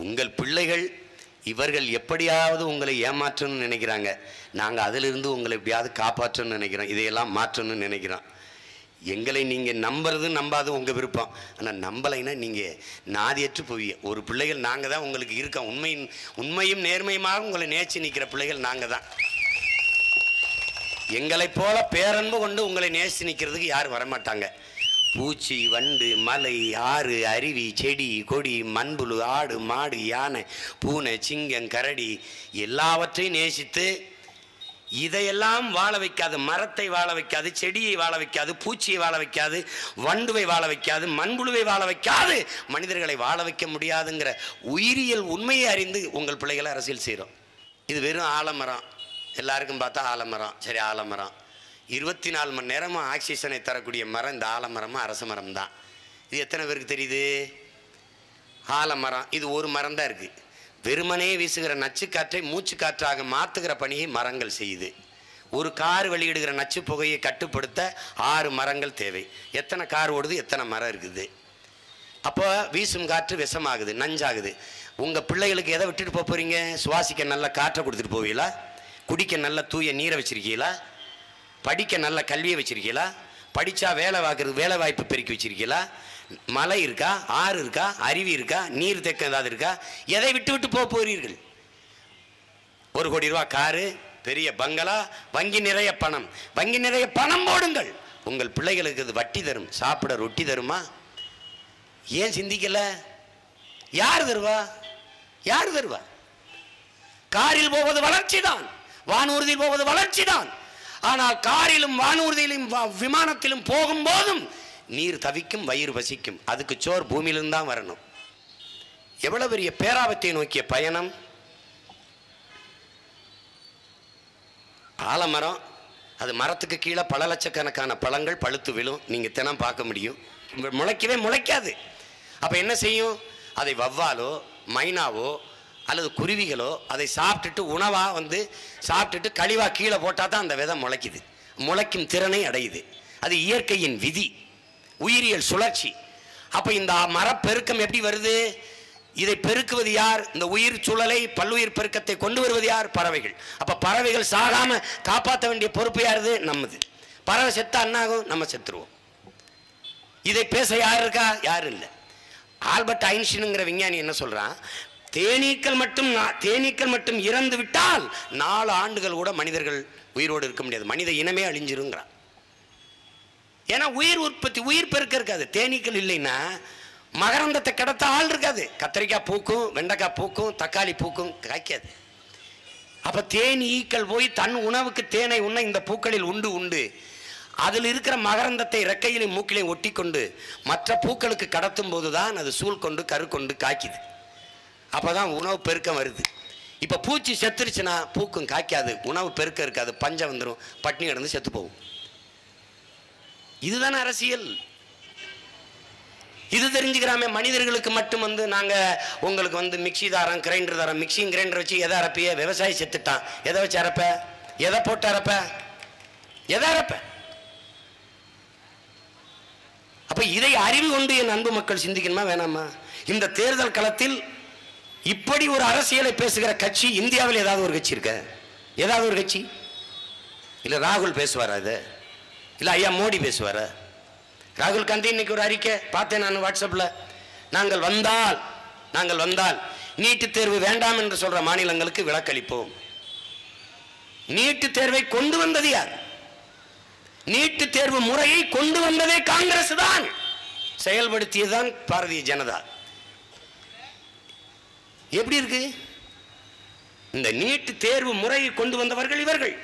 உங்கள் பிள்ளைகள் இவர்கள் எப்படியாவது உங்களை ஏமாற்றணும்னு நினைக்கிறாங்க. நாங்கள் அதிலிருந்து உங்களை எப்படியாவது காப்பாற்றணும்னு நினைக்கிறோம். இதையெல்லாம் மாற்றணும்னு நினைக்கிறோம். எங்களை நீங்கள் நம்புறது நம்பாது உங்கள் விருப்பம். ஆனால் நம்பலைன்னா நீங்கள் நாதியற்று போவீங்க. ஒரு பிள்ளைகள் நாங்கள் தான் உங்களுக்கு இருக்கோம். உண்மையும் நேர்மையுமாக உங்களை நேர்ச்சி நிற்கிற பிள்ளைகள் நாங்கள் தான். எங்களைப் போல பேரன்பு கொண்டு உங்களை நேசி நிற்கிறதுக்கு யாரும் வரமாட்டாங்க. பூச்சி, வண்டு, மலை, ஆறு, அருவி, செடி, கொடி, மண்புழு, ஆடு, மாடு, யானை, பூனை, சிங்கம், கரடி எல்லாவற்றையும் நேசித்து இதையெல்லாம் வாழ வைக்காது. மரத்தை வாழ வைக்காது, செடியை வாழ வைக்காது, பூச்சியை வாழ வைக்காது, வண்டுவை வாழ வைக்காது, மண்புழுவை வாழ வைக்காது, மனிதர்களை வாழ வைக்க முடியாதுங்கிற உயிரியல் உண்மையை அறிந்து உங்கள் பிள்ளைகளை அரசியல் செய்கிறோம். இது வெறும் ஆலமரம். எல்லாருக்கும் பார்த்தா ஆலமரம். சரி, ஆலமரம் 24 மணி நேரமும் ஆக்சிஜனை தரக்கூடிய மரம் இந்த ஆலமரமும் அரச மரம் தான். இது எத்தனை பேருக்கு தெரியுது? ஆலமரம் இது ஒரு மரம் தான் இருக்குது. வெறுமனே வீசுகிற நச்சு காற்றை மூச்சு காற்றாக மாற்றுகிற பணியை மரங்கள் செய்யுது. ஒரு கார் வெளியிடுகிற நச்சு புகையை கட்டுப்படுத்த 6 மரங்கள் தேவை. எத்தனை கார் ஓடுது, எத்தனை மரம் இருக்குது? அப்போ வீசும் காற்று விஷமாகுது, நஞ்சாகுது. உங்கள் பிள்ளைகளுக்கு எதை விட்டுட்டு போக போகிறீங்க? சுவாசிக்க நல்ல காற்றை கொடுத்துட்டு போவீங்களா? குடிக்க நல்ல தூய நீரை வச்சுருக்கீங்களா? படிக்க நல்ல கல்வியை வச்சுருக்கீங்களா? படித்தா வேலை வாய்ப்பு பெருக்கி வச்சுருக்கீங்களா? மலை இருக்கா? ஆறு இருக்கா? அருவி இருக்கா? நீர் தேக்கம் ஏதாவது இருக்கா? எதை விட்டு விட்டு போக போகிறீர்கள்? 1 கோடி ரூபா காரு, பெரிய பங்களா, வங்கி நிறைய பணம். வங்கி நிறைய பணம் போடுங்கள். உங்கள் பிள்ளைகளுக்கு இது வட்டி தரும். சாப்பிட ரொட்டி தருமா? ஏன் சிந்திக்கல? யார் தருவா? யார் தருவா? காரில் போவது வளர்ச்சி தான், வானூர்தியில் போவது வளர்ச்சி தான். ஆனால் காரிலும் வானூர்தியிலும் விமானத்திலும் போகும்போதும் நீர் தவிக்கும், வயிறு பசிக்கும். அதுக்கு சோர் பூமியிலிருந்து தான் வரணும். எவ்வளவு பெரிய பேராபத்தை நோக்கிய பயணம்! ஆலமரம், அது மரத்துக்கு கீழே பல லட்சக்கணக்கான பழங்கள் பழுத்து விழும். நீங்கள் தினம் பார்க்க முடியும். முளைக்கவே முளைக்காது. அப்போ என்ன செய்யும்? அதை வவ்வாலோ மைனாவோ அல்லது குருவிகளோ அதை சாப்பிட்டுட்டு உணவாக சாப்பிட்டுட்டு கழிவாக கீழே போட்டால் தான் அந்த விதை முளைக்குது. முளைக்கும் திறனை அடையுது. அது இயற்கையின் விதி, உயிரியல் சுழற்சி. அப்போ இந்த மரப்பெருக்கம் எப்படி வருது? இதை பெருக்குவது யார்? இந்த உயிர் சூழலை, பல்லுயிர் பெருக்கத்தை கொண்டு வருவது யார்? பறவைகள். அப்போ பறவைகள் சாகாமல் காப்பாற்ற வேண்டிய பொறுப்பு யாருது? நம்மது. பறவை செத்தா என்னாகும்? நம்ம செத்துருவோம். இதை பேச யார் இருக்கா? யாரும் இல்லை. ஆல்பர்ட் ஐன்ஸ்டீனுங்கிற விஞ்ஞானி என்ன சொல்கிறான்? தேனீக்கள் மட்டும் இறந்து விட்டால் 4 ஆண்டுகள் கூட மனிதர்கள் உயிரோடு இருக்க முடியாது. மனித இனமே அழிஞ்சிருங்கிறான். ஏன்னா உயிர் உற்பத்தி, உயிர் பெருக்க இருக்காது. தேனீக்கள் இல்லைன்னா மகரந்தத்தை கடத்த ஆள் இருக்காது. கத்திரிக்காய் பூக்கும், வெண்டைக்காய் பூக்கும், தக்காளி பூக்கும், காய்க்காது. அப்போ தேனீக்கள் போய் தன் உணவுக்கு தேனை உண்ண இந்த பூக்களில் உண்டு அதில் இருக்கிற மகரந்தத்தை ரெக்கையிலையும் மூக்கிலையும் ஒட்டி கொண்டு மற்ற பூக்களுக்கு கடத்தும் போது தான் அது சூழ் கொண்டு கரு கொண்டு காய்க்குது. அப்போ தான் உணவு பெருக்கம் வருது. இப்போ பூச்சி செத்துருச்சுன்னா பூக்கும், காய்க்காது, உணவு பெருக்கம் இருக்காது, பஞ்சம் வந்துடும், பட்னி கிடந்து செத்து போகும். இதுதானே அரசியல். இது தெரிஞ்சுக்கிறாமே மனிதர்களுக்கு மட்டும் நாங்கள் உங்களுக்கு மிக்சி தரோம், கிரைண்டர் தரோம். மிக்சிங் கிரைண்டர் வச்சு எதை அரைப்பிய? விவசாயி செத்துட்டான், எதை வச்சு அரைப்ப? எதை போட்டு அரைப்ப? எதை அரைப்ப? அப்போ இதை அறிவு கொண்டு என் அன்பு மக்கள் சிந்திக்கணுமா வேணாமா? இந்த தேர்தல் களத்தில் இப்படி ஒரு அரசியலை பேசுகிற கட்சி இந்தியாவில் ஏதாவது ஒரு கட்சி இருக்க? ஏதாவது ஒரு கட்சி? இல்லை ராகுல் பேசுவாரா? இது இல்லை ஐயா மோடி பேசுவாரா? ராகுல் காந்தி இன்னைக்கு ஒரு அறிக்கை பார்த்தேன் நான் வாட்ஸ்அப்பில். நாங்கள் வந்தால் நீட்டு தேர்வு வேண்டாம் என்று சொல்ற மாநிலங்களுக்கு விலக்களிப்போம். நீட்டு தேர்வை கொண்டு வந்தது யார்? நீட்டு தேர்வு முறையை கொண்டு வந்ததே காங்கிரஸ் தான், செயல்படுத்தியதுதான் பாரதிய ஜனதா. எப்படி இருக்கு? இந்த நீட்டு தேர்வு முறையை கொண்டு வந்தவர்கள் இவர்கள்.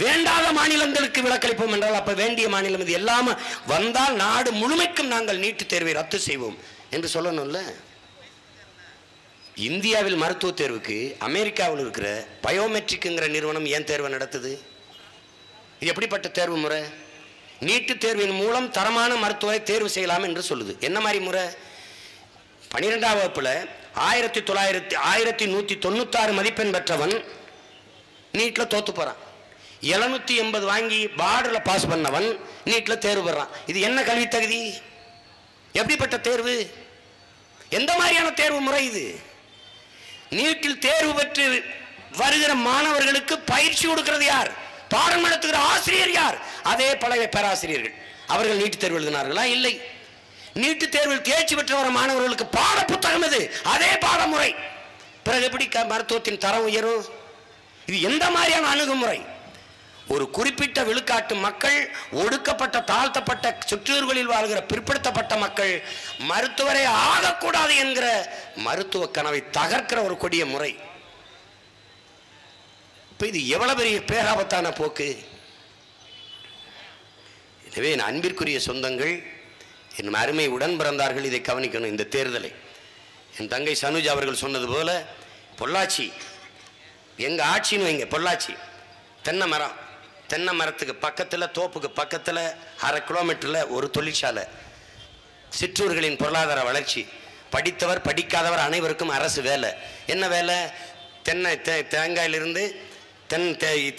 வேண்டாத மாநிலங்களுக்கு விலக்களிப்போம் என்றால் அப்ப வேண்டிய மாநிலம் இது எல்லாம வந்தால் நாடு முழுமைக்கும் நாங்கள் நீட்டு தேர்வை ரத்து செய்வோம் என்று சொல்லணும்ல. இந்தியாவில் மருத்துவ தேர்வுக்கு அமெரிக்காவில் இருக்கிற பயோமெட்ரிக்ங்கிற நிறுவனம் ஏன் தேர்வை நடத்துது? இது எப்படிப்பட்ட தேர்வு முறை? நீட்டு தேர்வின் மூலம் தரமான மருத்துவரை தேர்வு செய்யலாம் என்று சொல்லுது. என்ன மாதிரி முறை? 12ஆம் வகுப்புல 1196 மதிப்பெண் பெற்றவன் நீட்ல தோத்து போறான். 780 வாங்கி பார்டர்ல பாஸ் பண்ணவன் நீட்ல தேர்வு பெறான். இது என்ன கல்வி தகுதி? எப்படிப்பட்ட தேர்வு? எந்த மாதிரியான தேர்வு முறை இது? நீட்டில் தேர்வு பெற்று வருகிற மாணவர்களுக்கு பயிற்சி கொடுக்கிறது யார்? பாடம் நடத்துகிற ஆசிரியர் யார்? அதே பழைய பேராசிரியர்கள். அவர்கள் நீட்டு தேர்வு எழுதினார்களா? இல்லை. நீட்டு தேர்வில் தேர்ச்சி பெற்று வர மாணவர்களுக்கு பாட புத்தகம் எது? அதே பாடமுறை. பிறகு எப்படி மருத்துவத்தின் தரம் உயரும்? இது எந்த மாதிரியான அணுகுமுறை? ஒரு குறிப்பிட்ட விழுக்காட்டு மக்கள், ஒடுக்கப்பட்ட தாழ்த்தப்பட்ட சுற்றூர்களில் வாழ்கிற பிற்படுத்தப்பட்ட மக்கள் மருத்துவரே ஆகக்கூடாது என்கிற மருத்துவ கனவை தகர்க்கிற ஒரு கொடிய முறை. இப்ப இது எவ்வளவு பெரிய பேராபத்தான போக்கு. எனவே என் அன்பிற்குரிய சொந்தங்கள், என் அருமை உடன் பிறந்தார்கள், இதை கவனிக்கணும். இந்த தேர்தலை என் தங்கை சனுஜா அவர்கள் சொன்னது போல, பொள்ளாச்சி எங்க ஆட்சின்னு வைங்க, பொள்ளாச்சி தென்னை மரம், தென்னை மரத்துக்கு பக்கத்தில், தோப்புக்கு பக்கத்தில் 1/2 கிலோமீட்டரில் ஒரு தொழிற்சாலை. சிற்றூர்களின் பொருளாதார வளர்ச்சி. படித்தவர் படிக்காதவர் அனைவருக்கும் அரசு வேலை. என்ன வேலை? தேங்காயிலிருந்து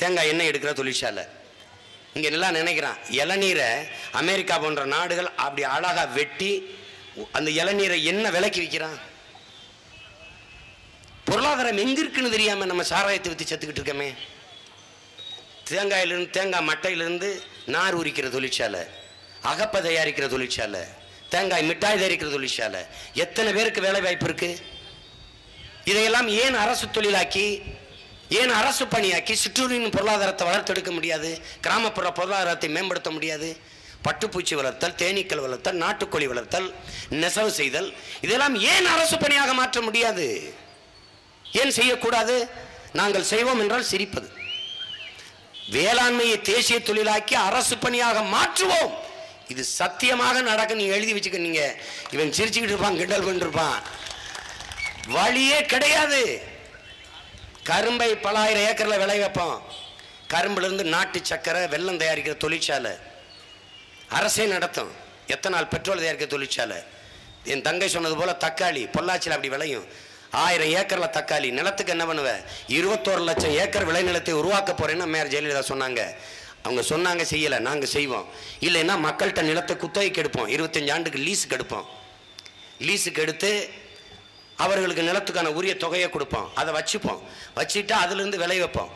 தேங்காய் எண்ணெய் எடுக்கிற தொழிற்சாலை. இங்கே எல்லாம் நினைக்கிறான், இளநீரை அமெரிக்கா போன்ற நாடுகள் அப்படி அழகாக வெட்டி அந்த இளநீரை என்ன விலைக்கு விற்கிறான்? பொருளாதாரம் எங்க இருக்குன்னு தெரியாம நம்ம சாராயத்தை வித்து செத்துக்கிட்டு இருக்கமே. தேங்காயிலிருந்து, தேங்காய் மட்டையிலிருந்து நார் உரிக்கிற தொழிற்சாலை, அகப்பை தயாரிக்கிற தொழிற்சாலை, தேங்காய் மிட்டாய் தயாரிக்கிற தொழிற்சாலை. எத்தனை பேருக்கு வேலை வாய்ப்பு இருக்கு? இதையெல்லாம் ஏன் அரசு தொழிலாக்கி, ஏன் அரசு பணியாக்கி சிற்றூரின் பொருளாதாரத்தை வளர்த்தெடுக்க முடியாது? கிராமப்புற பொருளாதாரத்தை மேம்படுத்த முடியாது? பட்டுப்பூச்சி வளர்த்தல், தேனீக்கள் வளர்த்தல், நாட்டுக்கோழி வளர்த்தல், நெசவு செய்தல், இதெல்லாம் ஏன் அரசு பணியாக மாற்ற முடியாது? ஏன் செய்யக்கூடாது? நாங்கள் செய்வோம் என்றால் சிரிப்பது. வேளாண்மையை தேசிய தொழிலாக்கி அரசு பணியாக மாற்றுவோம். இது சத்தியமாக நடக்க. நீங்க எழுதி வச்சுக்க. நீங்க இவன் சிரிச்சுக்கிட்டு இருப்பான், கிண்டல் பண்ணிருப்பான். வழியே கிடையாது. கரும்பை பல ஆயிரம் ஏக்கர்ல விளை வைப்போம். கரும்புல இருந்து நாட்டு சக்கரை, வெல்லம் தயாரிக்கிற தொழிற்சாலை அரசே நடத்தும். எத்தனால் பெட்ரோல் தயாரிக்கிற தொழிற்சாலை. என் தங்கை சொன்னது போல தக்காளி பொள்ளாச்சியில் அப்படி விளையும். 1000 ஏக்கர்ல தக்காளி. நிலத்துக்கு என்ன பண்ணுவேன்? 21 லட்சம் ஏக்கர் விளைநிலத்தை உருவாக்க போறேன்னு மேயர் ஜெயலலிதா சொன்னாங்க. அவங்க சொன்னாங்க, செய்யலை. நாங்கள் செய்வோம். இல்லைன்னா மக்கள்கிட்ட நிலத்தை குத்தகைக்கு எடுப்போம். 25 ஆண்டுக்கு லீஸுக்கு எடுப்போம். லீஸுக்கு எடுத்து அவர்களுக்கு நிலத்துக்கான உரிய தொகையை கொடுப்போம். அதை வச்சுப்போம். வச்சுட்டா அதுலேருந்து விளை வைப்போம்.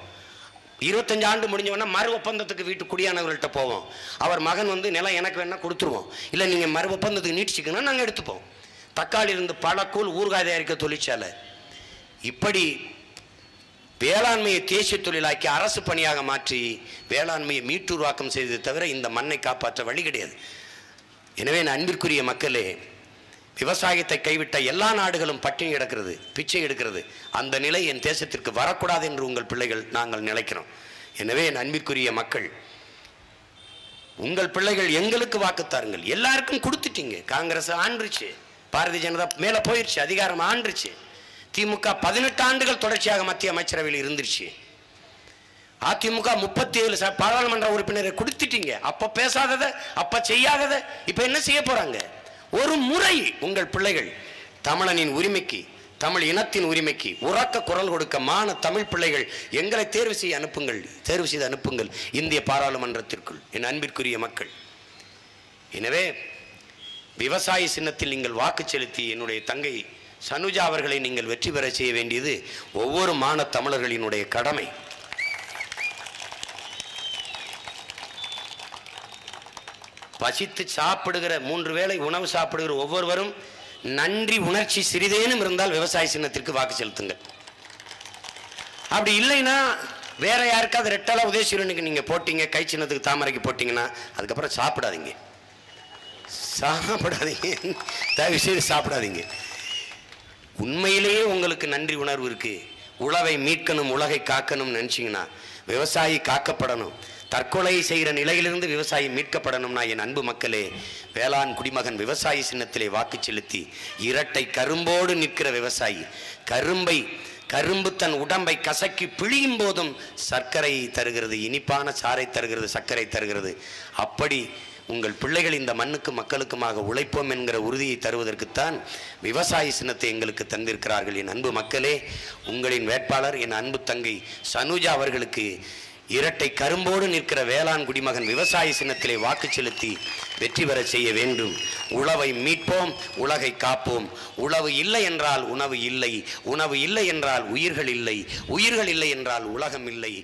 25 ஆண்டு முடிஞ்சவொன்னா மறு ஒப்பந்தத்துக்கு வீட்டு குடியானவர்கள்ட்ட போவோம். அவர் மகன் வந்து நிலம் எனக்கு வேணா கொடுத்துருவோம். இல்லை நீங்கள் மறு ஒப்பந்தத்துக்கு நீட்டிச்சிக்கணும், நாங்கள் எடுத்துப்போம். தக்காளி இருந்து பழக்கூழ், ஊறுகாய் தயாரிக்க தொழிற்சாலை. இப்படி வேளாண்மையை தேசிய தொழிலாக்கி அரசு பணியாக மாற்றி வேளாண்மையை மீட்டுருவாக்கம் செய்ததை தவிர இந்த மண்ணை காப்பாற்ற வழி கிடையாது. எனவே அன்பிற்குரிய மக்களே, விவசாயத்தை கைவிட்ட எல்லா நாடுகளும் பட்டினி கிடக்கிறது, பிச்சை எடுக்கிறது. அந்த நிலை என் தேசத்திற்கு வரக்கூடாது என்று உங்கள் பிள்ளைகள் நாங்கள் நினைக்கிறோம். எனவே என் அன்பிற்குரிய மக்கள், உங்கள் பிள்ளைகள் எங்களுக்கு வாக்குத்தாருங்கள். எல்லாருக்கும் கொடுத்துட்டீங்க. காங்கிரஸ் ஆண்டுச்சு, பாரதிய ஜனதா மேலே போயிடுச்சு, அதிகாரம் ஆண்டுச்சு. திமுக 18 ஆண்டுகள் தொடர்ச்சியாக மத்திய அமைச்சரவையில் இருந்துருச்சு. அதிமுக 37 பாராளுமன்ற உறுப்பினரை கொடுத்துட்டீங்க. அப்ப பேசாததை, அப்ப செய்யாததை இப்ப என்ன செய்ய போறாங்க? ஒரு முறை உங்கள் பிள்ளைகள் தமிழனின் உரிமைக்கு, தமிழ் இனத்தின் உரிமைக்கு உறக்க குரல் கொடுக்க மான தமிழ் பிள்ளைகள் எங்களை தேர்வு செய்து அனுப்புங்கள் இந்திய பாராளுமன்றத்திற்குள். என் அன்பிற்குரிய மக்கள், எனவே விவசாய சின்னத்தில் நீங்கள் வாக்கு செலுத்தி என்னுடைய தங்கை சனுஜா அவர்களை நீங்கள் வெற்றி பெற செய்ய வேண்டியது ஒவ்வொரு மான தமிழர்களினுடைய கடமை. பசித்து சாப்பிடுகிற 3 வேளை உணவு சாப்பிடுகிற ஒவ்வொருவரும் நன்றி உணர்ச்சி சிறிதேனும் இருந்தால் விவசாய சின்னத்திற்கு வாக்கு செலுத்துங்கள். அப்படி இல்லைன்னா வேற யாருக்காவது ரெட்டலா உதயசூரியனுக்கு நீங்க போட்டீங்க, கை சின்னத்துக்கு தாமரைக்கு போட்டீங்கன்னா அதுக்கப்புறம் சாப்பிடாதீங்க. தயவு செய்து சாப்பிடாதீங்க. உண்மையிலேயே உங்களுக்கு நன்றி உணர்வு இருக்கு, உழவை மீட்கணும், உலகை காக்கணும் நினைச்சீங்கன்னா விவசாயி காக்கப்படணும். தற்கொலை செய்கிற நிலையிலிருந்து விவசாயி மீட்கப்படணும்னா என் அன்பு மக்களே, வேளாண் குடிமகன் விவசாயி சின்னத்திலே வாக்கு செலுத்தி இரட்டை கரும்போடு நிற்கிற விவசாயி, கரும்பு தன் உடம்பை கசக்கி பிழியும் போதும் சர்க்கரை தருகிறது, இனிப்பான சாறை தருகிறது, சர்க்கரை தருகிறது. அப்படி உங்கள் பிள்ளைகள் இந்த மண்ணுக்கு மக்களுக்குமாக உழைப்போம் என்கிற உறுதியை தருவதற்குத்தான் விவசாய சின்னத்தை எங்களுக்கு தந்திருக்கிறார்கள். என் அன்பு மக்களே, உங்களின் வேட்பாளர் என் அன்பு தங்கை சனுஜா அவர்களுக்கு இரட்டை கரும்போடு நிற்கிற வேளாண் குடிமகன் விவசாய சின்னத்திலே வாக்கு செலுத்தி வெற்றி பெற செய்ய வேண்டும். உழவை மீட்போம், உலகை காப்போம். உழவு இல்லை என்றால் உணவு இல்லை, உணவு இல்லை என்றால் உயிர்கள் இல்லை, உயிர்கள் இல்லை என்றால் உலகம் இல்லை.